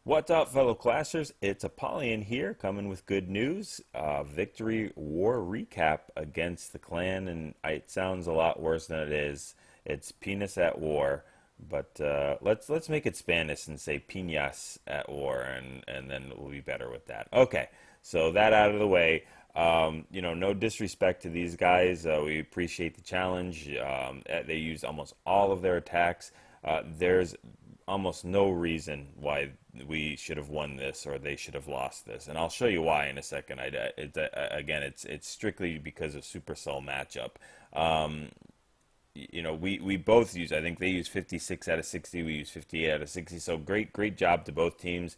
What's up, fellow classers? It's Apollyon here, coming with good news. Victory War Recap against the clan, and it sounds a lot worse than it is. It's pinas at war, but let's make it Spanish and say pinas at war, and then we'll be better with that. Okay, so that out of the way. No disrespect to these guys. We appreciate the challenge. They use almost all of their attacks. There's almost no reason why we should have won this or they should have lost this, and I'll show you why in a second. Again, it's strictly because of Supercell matchup. We both use. I think they use 56 out of 60. We use 58 out of 60. So great job to both teams.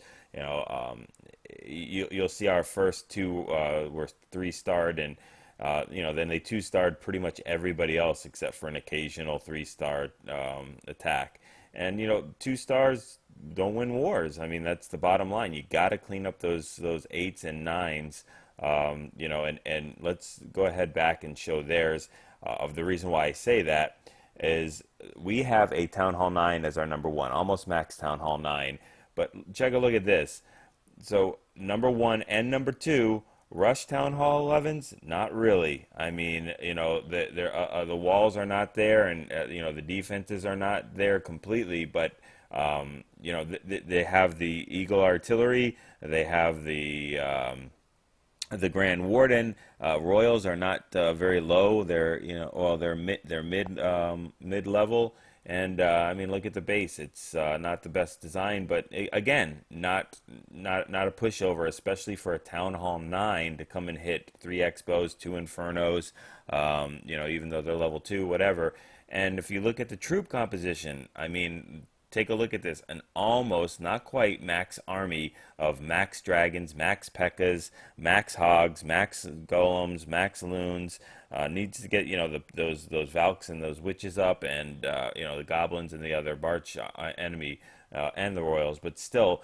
You'll see our first two were 3-starred, and then they 2-starred pretty much everybody else except for an occasional 3-star attack. And 2 stars don't win wars. I mean, that's the bottom line. You got to clean up those 8s and 9s. And let's go ahead back and show theirs. Of the reason why I say that is we have a Town Hall 9 as our number 1, almost max Town Hall 9. But check a look at this. So number 1 and number 2. Rush Town Hall 11s? Not really. I mean, the walls are not there, and the defenses are not there completely. But they have the Eagle Artillery. They have the Grand Warden. Royals are not very low. They're mid level. And I mean, look at the base. It's not the best design, but again, not a pushover, especially for a Town Hall 9 to come and hit 3 Expos, 2 Infernos. Even though they're level 2, whatever. And if you look at the troop composition, I mean, take a look at this. An almost, not quite, max army of max dragons, max P.E.K.K.A.s, max hogs, max golems, max loons. Needs to get those Valks and those witches up, and the goblins and the other Barch enemy and the royals. But still,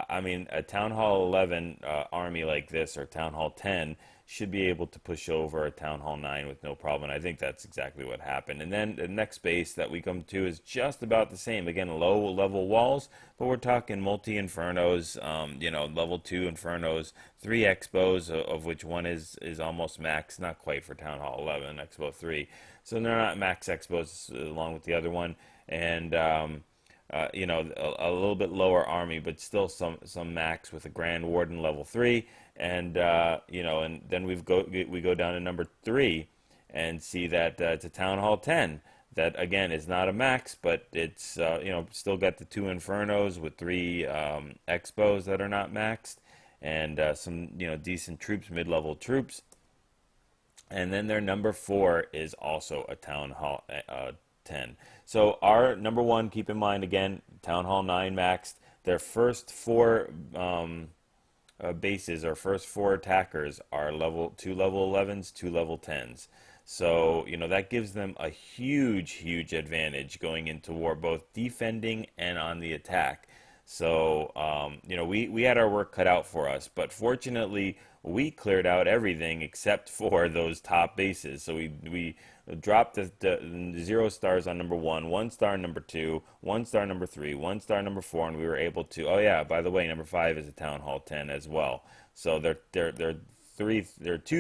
I mean, a Town Hall 11 army like this, or Town Hall 10, should be able to push over a Town Hall 9 with no problem. And I think that's exactly what happened. And then the next base that we come to is just about the same. Again, low level walls, but we're talking multi-infernos, level 2 infernos, 3 expos, of which one is almost max, not quite for Town Hall 11, Expo 3. So they're not max expos along with the other one. And a little bit lower army, but still some max with a Grand Warden level 3, and and then we go down to number 3 and see that it's a Town Hall 10 that again is not a max, but it's still got the 2 Infernos with 3 Expos that are not maxed, and some decent troops, mid-level troops. And then their number 4 is also a Town Hall 10. So our number 1, keep in mind again, Town Hall 9 maxed. Their first 4 bases, or first 4 attackers, are two level 11s, 2 level 10s. So that gives them a huge advantage going into war, both defending and on the attack. So we had our work cut out for us, but fortunately we cleared out everything except for those top bases. So we dropped the 0 stars on number 1, 1 star on number 2, 1 star number 3, 1 star number 4, and we were able to. Oh yeah, by the way, number 5 is a Town Hall 10 as well. So they're 2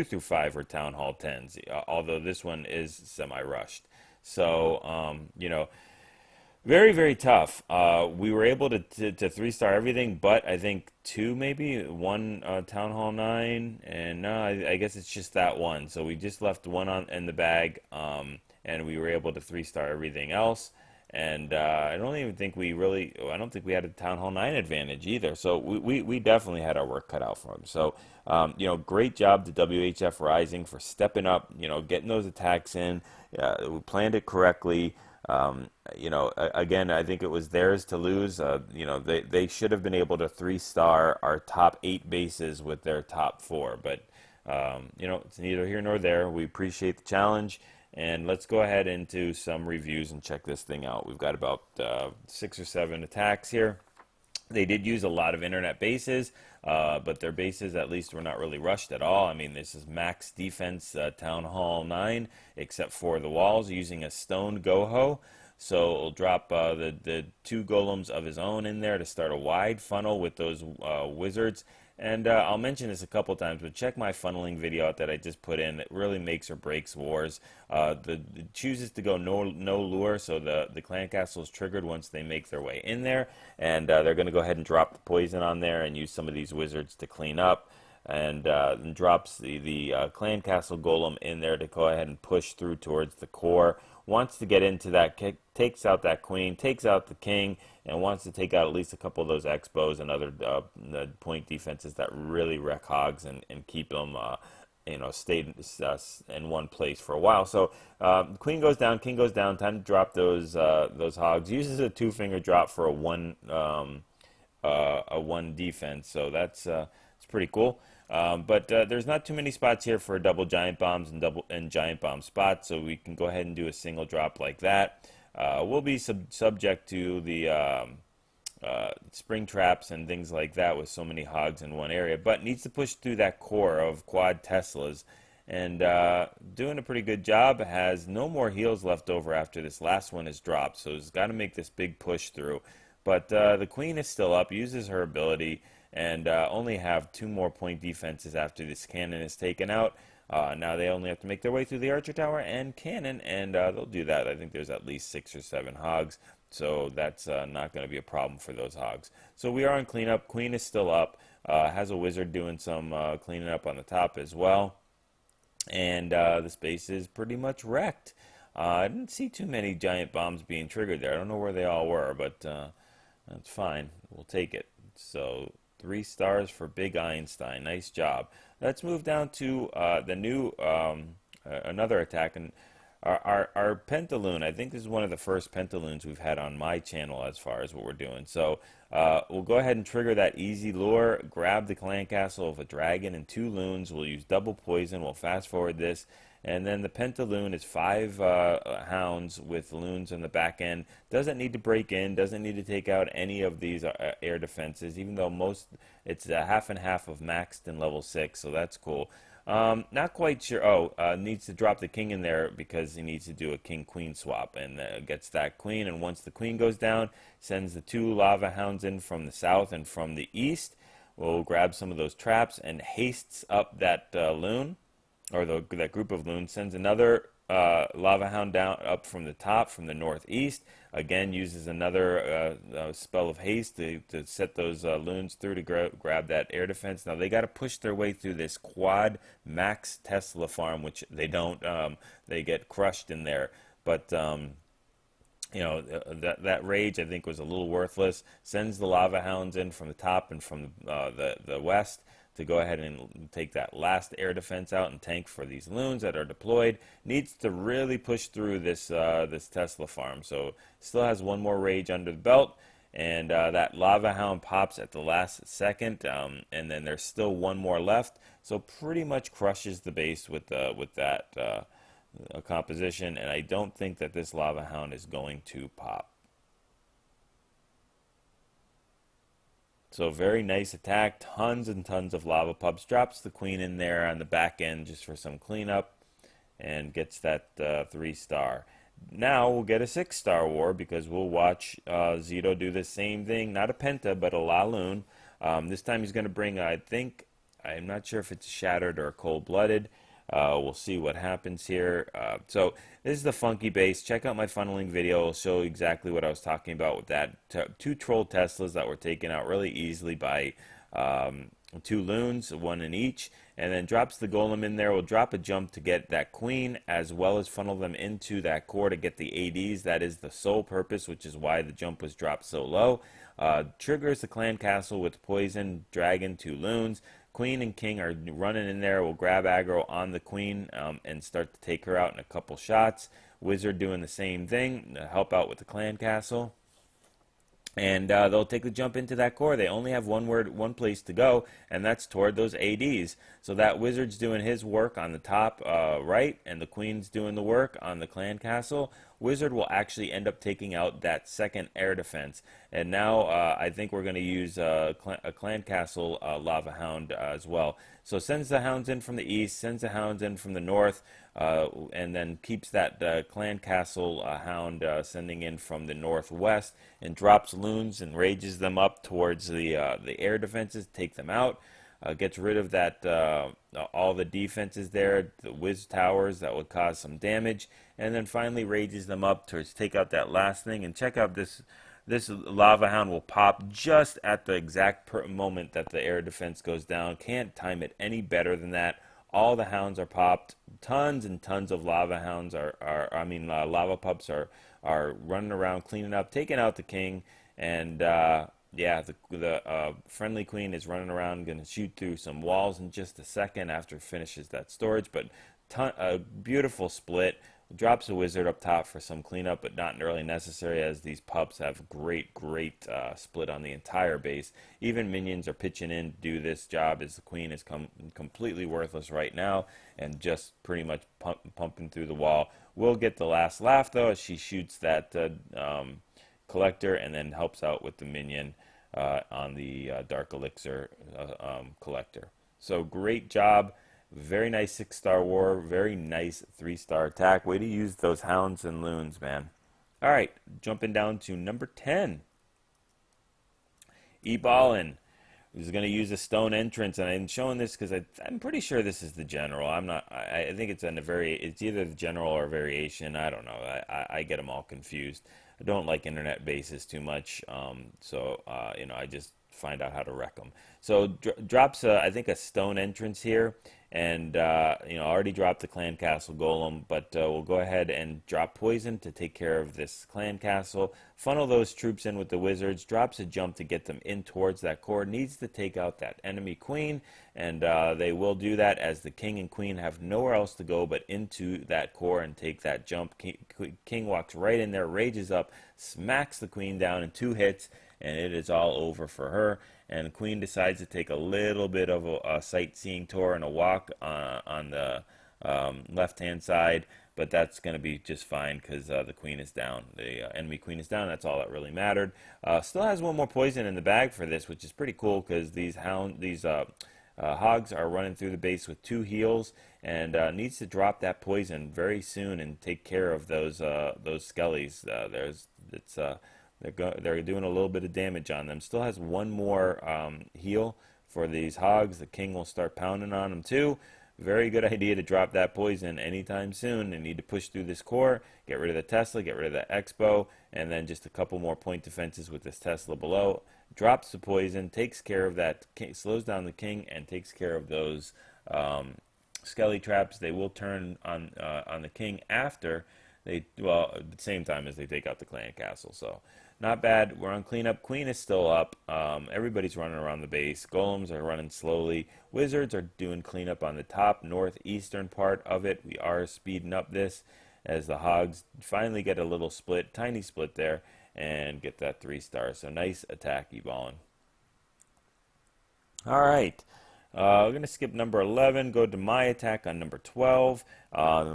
through 5 were Town Hall 10s, although this one is semi-rushed. So very tough. We were able to 3-star everything, but I think 2, maybe 1 Town Hall 9, and no, I guess it's just that one. So we just left 1 in the bag, and we were able to 3-star everything else. And I don't think we had a Town Hall 9 advantage either. So we definitely had our work cut out for them. So great job to WHF Rising for stepping up, getting those attacks in. We planned it correctly. Again, I think it was theirs to lose. They should have been able to 3-star our top 8 bases with their top 4, but it's neither here nor there. We appreciate the challenge, and let's go ahead into some reviews and check this thing out. We've got about 6 or 7 attacks here. They did use a lot of internet bases, but their bases at least were not really rushed at all. I mean, this is max defense Town Hall 9, except for the walls, using a stone GoHo. So it'll drop the two golems of his own in there to start a wide funnel with those wizards. And I'll mention this a couple times, but check my funneling video out that I just put in. It really makes or breaks wars. It chooses to go no lure, so the clan castle is triggered once they make their way in there, and they're going to go ahead and drop the poison on there and use some of these wizards to clean up, and drops the clan castle golem in there to go ahead and push through towards the core. Wants to get into that, takes out that queen, takes out the king, and wants to take out at least a couple of those X-bows and other point defenses that really wreck hogs and keep them, stayed in one place for a while. So queen goes down, king goes down. Time to drop those hogs. Uses a two-finger drop for a one defense. So that's it's pretty cool. But there's not too many spots here for double giant bombs and giant bomb spots, so we can go ahead and do a single drop like that. We'll be subject to the spring traps and things like that with so many hogs in one area, but needs to push through that core of quad Teslas, and doing a pretty good job. Has no more heals left over after this last one is dropped, so he's got to make this big push through. But the queen is still up, uses her ability, and only have two more point defenses after this cannon is taken out. Now they only have to make their way through the archer tower and cannon, and they'll do that. I think there's at least 6 or 7 hogs, so that's not going to be a problem for those hogs. So we are on cleanup. Queen is still up, has a wizard doing some cleaning up on the top as well, and the base is pretty much wrecked. I didn't see too many giant bombs being triggered there. I don't know where they all were, but that's fine. We'll take it. So 3 stars for Big Einstein. Nice job. Let's move down to the new another attack, and our Pentaloon. I think this is one of the first Pentaloons we've had on my channel as far as what we're doing. So we'll go ahead and trigger that easy lure, grab the clan castle of a dragon and 2 loons. We'll use double poison. We'll fast forward this. And then the Pentaloon is 5 hounds with loons on the back end. Doesn't need to break in, doesn't need to take out any of these air defenses, even though it's a half and half of maxed in level 6, so that's cool. Not quite sure. Needs to drop the king in there because he needs to do a king-queen swap, and gets that queen. And once the queen goes down, sends the 2 lava hounds in from the south and from the east. We'll grab some of those traps and hastes up that loon, or that group of loons. Sends another lava hound down up from the top from the northeast. Again, uses another spell of haste to set those loons through to grab that air defense. Now they got to push their way through this quad max Tesla farm, which they don't. They get crushed in there. But that rage, I think, was a little worthless. Sends the lava hounds in from the top and from the west to go ahead and take that last air defense out and tank for these loons that are deployed. Needs to really push through this Tesla farm. So still has 1 more rage under the belt, and that lava hound pops at the last second, and then there's still 1 more left. So pretty much crushes the base with that composition, and I don't think that this lava hound is going to pop. So very nice attack, tons and tons of lava pups. Drops the queen in there on the back end just for some cleanup, and gets that 3-star. Now we'll get a 6-star war because we'll watch Zito do the same thing. Not a Penta, but a Laloon. This time he's going to bring, I'm not sure if it's Shattered or Cold-Blooded. We'll see what happens here. So this is the funky base. Check out my funneling video. It'll show exactly what I was talking about with that. 2 troll Teslas that were taken out really easily by 2 loons, 1 in each. And then drops the golem in there. We'll drop a jump to get that queen, as well as funnel them into that core to get the ADs. That is the sole purpose, which is why the jump was dropped so low. Triggers the clan castle with poison, dragon, 2 loons. Queen and king are running in there. We'll grab aggro on the queen and start to take her out in a couple shots. Wizard doing the same thing, help out with the clan castle. And they'll take the jump into that core. They only have one place to go, and that's toward those ADs. So that wizard's doing his work on the top right, and the queen's doing the work on the clan castle. wizard will actually end up taking out that second air defense. And now I think we're going to use a clan castle lava hound as well. So sends the hounds in from the east, sends the hounds in from the north, and then keeps that clan castle hound sending in from the northwest, and drops loons and rages them up towards the air defenses, take them out. Gets rid of that all the defenses there, the whiz towers that would cause some damage, and then finally rages them up to take out that last thing. And check out this lava hound will pop just at the exact moment that the air defense goes down. Can't time it any better than that. All the hounds are popped. Tons and tons of lava hounds lava pups are running around, cleaning up, taking out the king, and yeah, the friendly queen is running around, going to shoot through some walls in just a second after it finishes that storage. But a beautiful split. Drops a wizard up top for some cleanup, but not really necessary, as these pups have great split on the entire base. Even minions are pitching in to do this job, as the queen is completely worthless right now and just pretty much pumping through the wall. We'll get the last laugh, though, as she shoots that collector and then helps out with the minion on the dark elixir collector. So great job. Very nice 6-star war. Very nice 3-star attack. Way to use those hounds and loons, man. All right, jumping down to number 10. E-Ballin is going to use a stone entrance, and I'm showing this because I'm pretty sure this is the general. I'm not. I think it's it's either the general or variation. I don't know. I get them all confused. I don't like internet bases too much, so I just find out how to wreck them. So drops I think a stone entrance here, and already dropped the clan castle golem, but we'll go ahead and drop poison to take care of this clan castle. Funnel those troops in with the wizards. Drops a jump to get them in towards that core. Needs to take out that enemy queen, and they will do that, as the king and queen have nowhere else to go but into that core and take that jump. King walks right in there, rages up, smacks the queen down in 2 hits, and it is all over for her. And the queen decides to take a little bit of a sightseeing tour and a walk on the left-hand side, but that's going to be just fine because the queen is down. The enemy queen is down. That's all that really mattered. Still has one more poison in the bag for this, which is pretty cool, because these hogs are running through the base with 2 heals, and needs to drop that poison very soon and take care of those skellies. They're doing a little bit of damage on them. Still has one more heal for these hogs. The king will start pounding on them too. Very good idea to drop that poison anytime soon. They need to push through this core, get rid of the Tesla, get rid of the Expo, and then just a couple more point defenses with this Tesla below. Drops the poison, takes care of that, slows down the king, and takes care of those skelly traps. They will turn on the king after at the same time as they take out the clan castle. So not bad. We're on cleanup. Queen is still up. Everybody's running around the base. Golems are running slowly. Wizards are doing cleanup on the top northeastern part of it. We are speeding up this as the hogs finally get a little split, tiny split there, and get that 3 stars. So nice attack, E-Ballin. All right. We're going to skip number 11, go to my attack on number 12.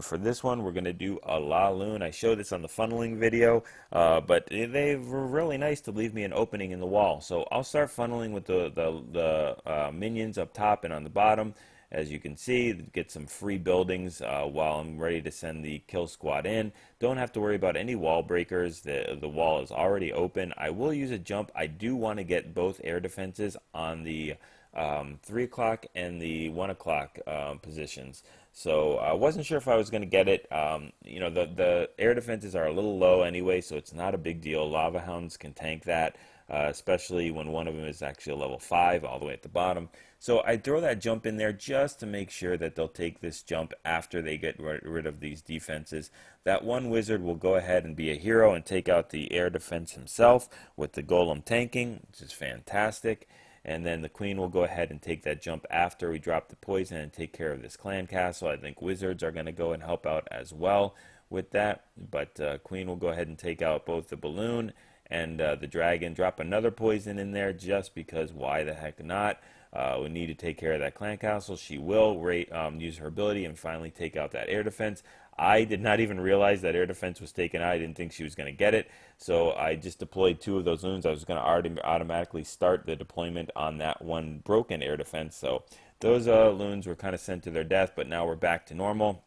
For this one, we're going to do a Laloon. I showed this on the funneling video, but they were really nice to leave me an opening in the wall. So I'll start funneling with the minions up top and on the bottom. As you can see, get some free buildings while I'm ready to send the kill squad in. Don't have to worry about any wall breakers. The wall is already open. I will use a jump. I do want to get both air defenses on the 3 o'clock and the 1 o'clock positions. So I wasn't sure if I was going to get it. The air defenses are a little low anyway, so it's not a big deal. Lava Hounds can tank that, especially when one of them is actually a level 5 all the way at the bottom. So I throw that jump in there just to make sure that they'll take this jump after they get rid of these defenses. That one wizard will go ahead and be a hero and take out the air defense himself with the golem tanking, which is fantastic. And then the queen will go ahead and take that jump after we drop the poison and take care of this clan castle. I think wizards are going to go and help out as well with that. But queen will go ahead and take out both the balloon and the dragon. Drop another poison in there just because why the heck not? We need to take care of that clan castle. She will use her ability and finally take out that air defense. I did not even realize that air defense was taken out. I didn't think she was going to get it. So I just deployed 2 of those loons. I was going to already automatically start the deployment on that one broken air defense. So those loons were kind of sent to their death, but now we're back to normal.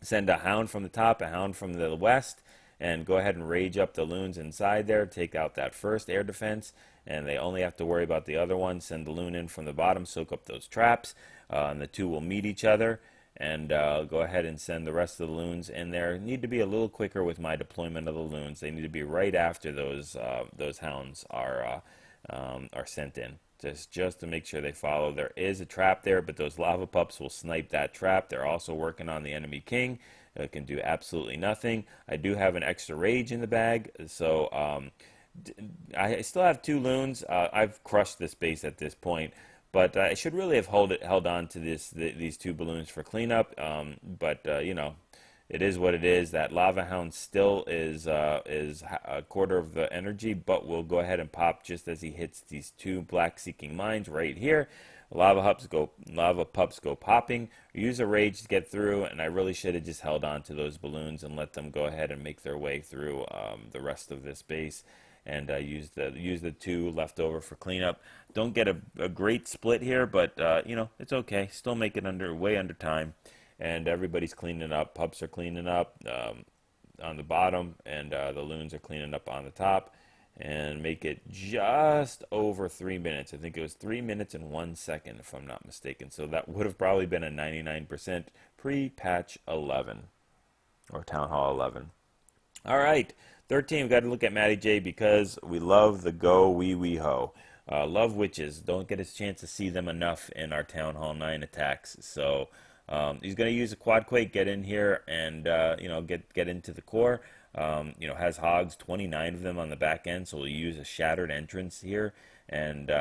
Send a hound from the top, a hound from the west, and go ahead and rage up the loons inside there, take out that first air defense, and they only have to worry about the other one. Send the loon in from the bottom, soak up those traps, and the 2 will meet each other. And go ahead and send the rest of the loons in there. Need to be a little quicker with my deployment of the loons. They need to be right after those hounds are sent in. Just to make sure they follow. There is a trap there, but those lava pups will snipe that trap. They're also working on the enemy king. It can do absolutely nothing. I do have an extra rage in the bag, so I still have 2 loons. I've crushed this base at this point, but I should really have held on to these 2 balloons for cleanup. But you know, it is what it is. That lava hound still is a quarter of the energy, but we'll go ahead and pop just as he hits these 2 black seeking mines right here. Lava pups go popping. Use a rage to get through, and I really should have just held on to those balloons and let them go ahead and make their way through the rest of this base, and use the 2 left over for cleanup. Don't get a great split here, but you know, it's okay. Still make it way under time. And everybody's cleaning up. Pups are cleaning up on the bottom, and the loons are cleaning up on the top, and make it just over 3 minutes. I think it was 3 minutes and 1 second, if I'm not mistaken. So that would have probably been a 99% pre-patch 11 or Town Hall 11. All right, 13. We've got to look at Matty J because we love the GoVaHo. Love witches. Don't get a chance to see them enough in our Town Hall 9 attacks. So he's going to use a quad quake, get in here, and you know, get into the core. You know, has hogs, 29 of them on the back end, so we'll use a shattered entrance here, and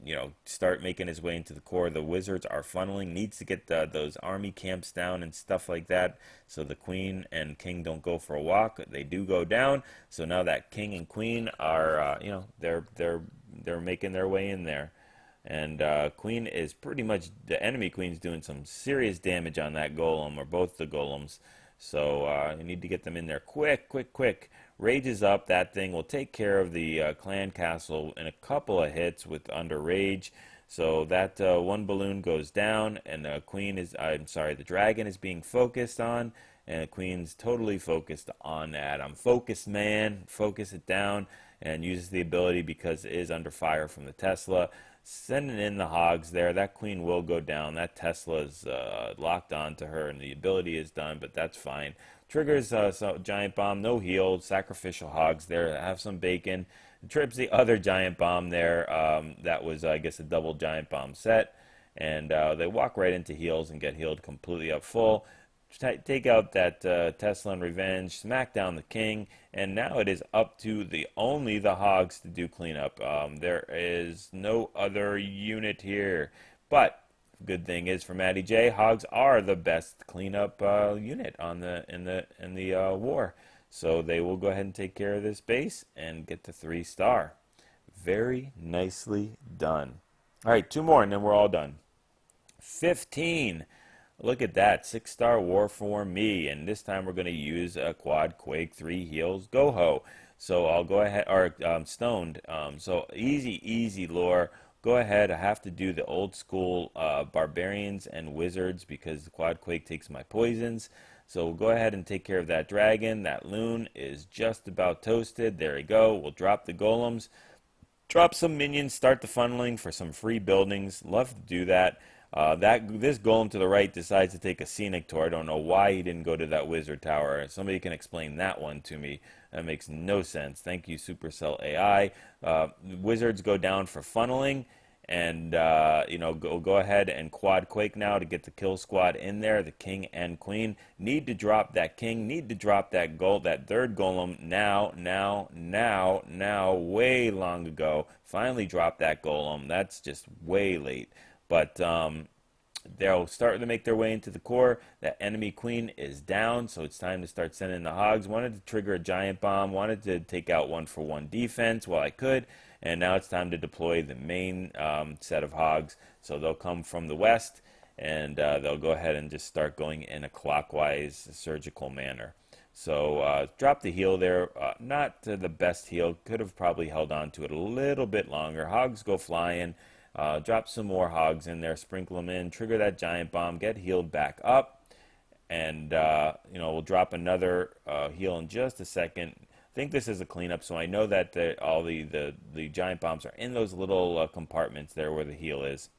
you know, start making his way into the core. The wizards are funneling, needs to get those army camps down and stuff like that, so the queen and king don't go for a walk. They do go down, so now that king and queen are, you know, they're making their way in there. And queen is pretty much, the enemy queen's doing some serious damage on that golem, or both the golems. So you need to get them in there quick. Rage is up. That thing will take care of the clan castle in a couple of hits with under rage. So that 1 balloon goes down, and the dragon is being focused on, and the queen's totally focused on that. I'm focused, man. Focus it down, and uses the ability because it is under fire from the Tesla. Sending in the hogs there. That queen will go down. That Tesla is locked onto her, and the ability is done, but that's fine. Triggers giant bomb, no heal, sacrificial hogs there. Have some bacon. Trips the other giant bomb there. That was, I guess, a double giant bomb set. And they walk right into heals and get healed completely up full. Take out that Tesla and revenge, smack down the king, and now it is up to only the hogs to do cleanup. There is no other unit here, but good thing is for Matty J, hogs are the best cleanup unit in the war, so they will go ahead and take care of this base and get to 3-star. Very nicely done. All right, 2 more and then we're all done. 15. Look at that, 6-star war for me, and this time we're going to use a quad quake 3 heals GoHo. So I'll go ahead, or stoned. So easy lore. Go ahead. I have to do the old school barbarians and wizards because the quad quake takes my poisons. So we'll go ahead and take care of that dragon. That loon is just about toasted. There we go. We'll drop the golems, drop some minions, start the funneling for some free buildings. Love to do that. This golem to the right decides to take a scenic tour. I don't know why he didn't go to that wizard tower. Somebody can explain that one to me. That makes no sense. Thank you, Supercell AI. Wizards go down for funneling, and you know, go ahead and quad quake now to get the kill squad in there. The king and queen need to drop that king. Need to drop that that third golem now. Way long ago. Finally drop that golem. That's just way late. But they'll start to make their way into the core. That enemy queen is down, so it's time to start sending the hogs. Wanted to trigger a giant bomb, wanted to take out 1-for-1 defense while I could, and now it's time to deploy the main set of hogs. So they'll come from the west, and they'll go ahead and just start going in a clockwise surgical manner. So drop the heel there, not the best heel, could have probably held on to it a little bit longer. Hogs go flying, drop some more hogs in there, sprinkle them in, trigger that giant bomb, get healed back up, and we'll drop another heel in just a second. I think this is a cleanup, so I know that all the giant bombs are in those little compartments there where the heel is.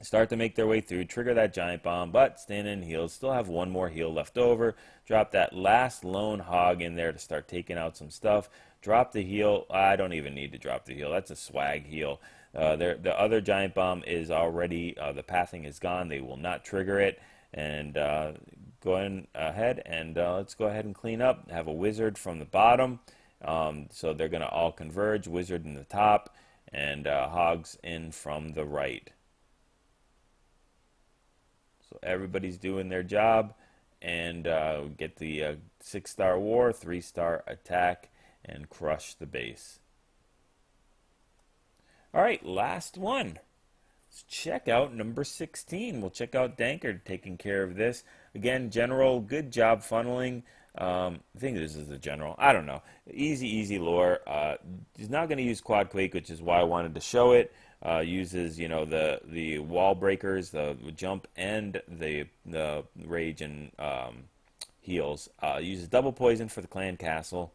Start to make their way through, trigger that giant bomb, but stand in heals, still have one more heal left over. Drop that last lone hog in there to start taking out some stuff. Drop the heal. I don't even need to drop the heal. That's a swag heal. The other giant bomb is already, the pathing is gone. They will not trigger it. And go ahead and let's go ahead and clean up. Have a wizard from the bottom. So they're going to all converge. Wizard in the top and hogs in from the right. So everybody's doing their job, and get the 6-star war, 3-star attack, and crush the base. All right, last one. Let's check out number 16. We'll check out Dankard taking care of this. Again, general, good job funneling. I think this is the general. I don't know. Easy lore. He's not going to use Quad Quake, which is why I wanted to show it. Uses the wall breakers, the jump, and the rage and heals. Uses double poison for the clan castle.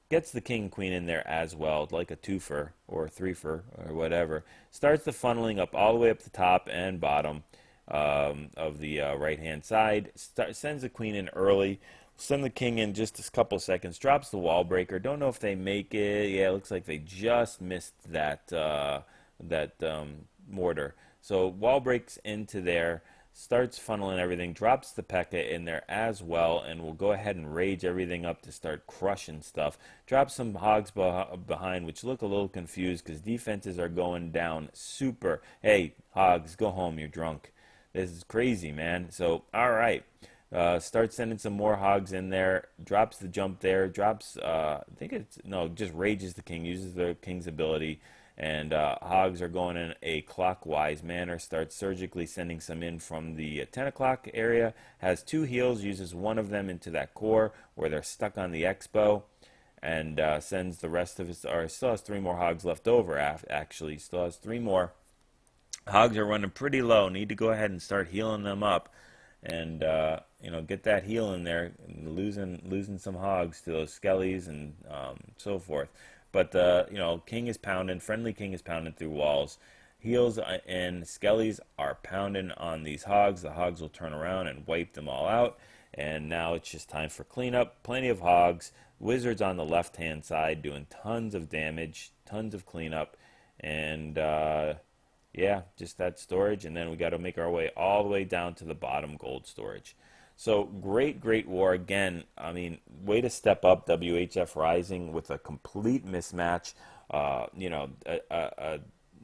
Gets the king and queen in there as well, like a twofer or a threefer or whatever. Starts the funneling up all the way up the top and bottom of the right hand side. Sends the queen in early. Send the king in just a couple seconds. Drops the wall breaker. Don't know if they make it. Yeah, it looks like they just missed that mortar. So wall breaks into there, starts funneling everything, drops the P.E.K.K.A in there as well, and we'll go ahead and rage everything up to start crushing stuff. Drop some hogs behind, which look a little confused because defenses are going down super. Hey, hogs, go home, you're drunk. This is crazy, man. So, all right. Starts sending some more hogs in there, drops the jump there, drops, just rages the king, uses the king's ability, and hogs are going in a clockwise manner, starts surgically sending some in from the 10 o'clock area, has 2 heals, uses one of them into that core where they're stuck on the expo, and sends the rest of his, or still has 3 more hogs left over, actually, still has 3 more. Hogs are running pretty low, need to go ahead and start healing them up. And get that heal in there, and losing some hogs to those skellies and so forth. But king is pounding, friendly king is pounding through walls. Heals and skellies are pounding on these hogs. The hogs will turn around and wipe them all out. And now it's just time for cleanup. Plenty of hogs. Wizards on the left hand side doing tons of damage, tons of cleanup, and yeah, just that storage, and then we got to make our way all the way down to the bottom gold storage. So great war again. I mean, way to step up WHF Rising with a complete mismatch. A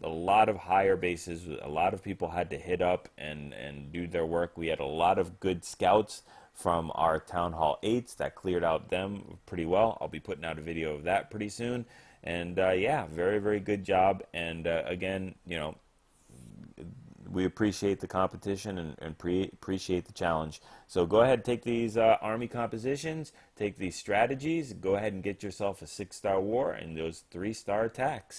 lot of higher bases. A lot of people had to hit up and do their work. We had a lot of good scouts from our Town Hall 8s that cleared out them pretty well. I'll be putting out a video of that pretty soon. And yeah, very good job. And again, we appreciate the competition and appreciate the challenge. So go ahead and take these army compositions, take these strategies, go ahead and get yourself a 6-star war and those 3-star attacks.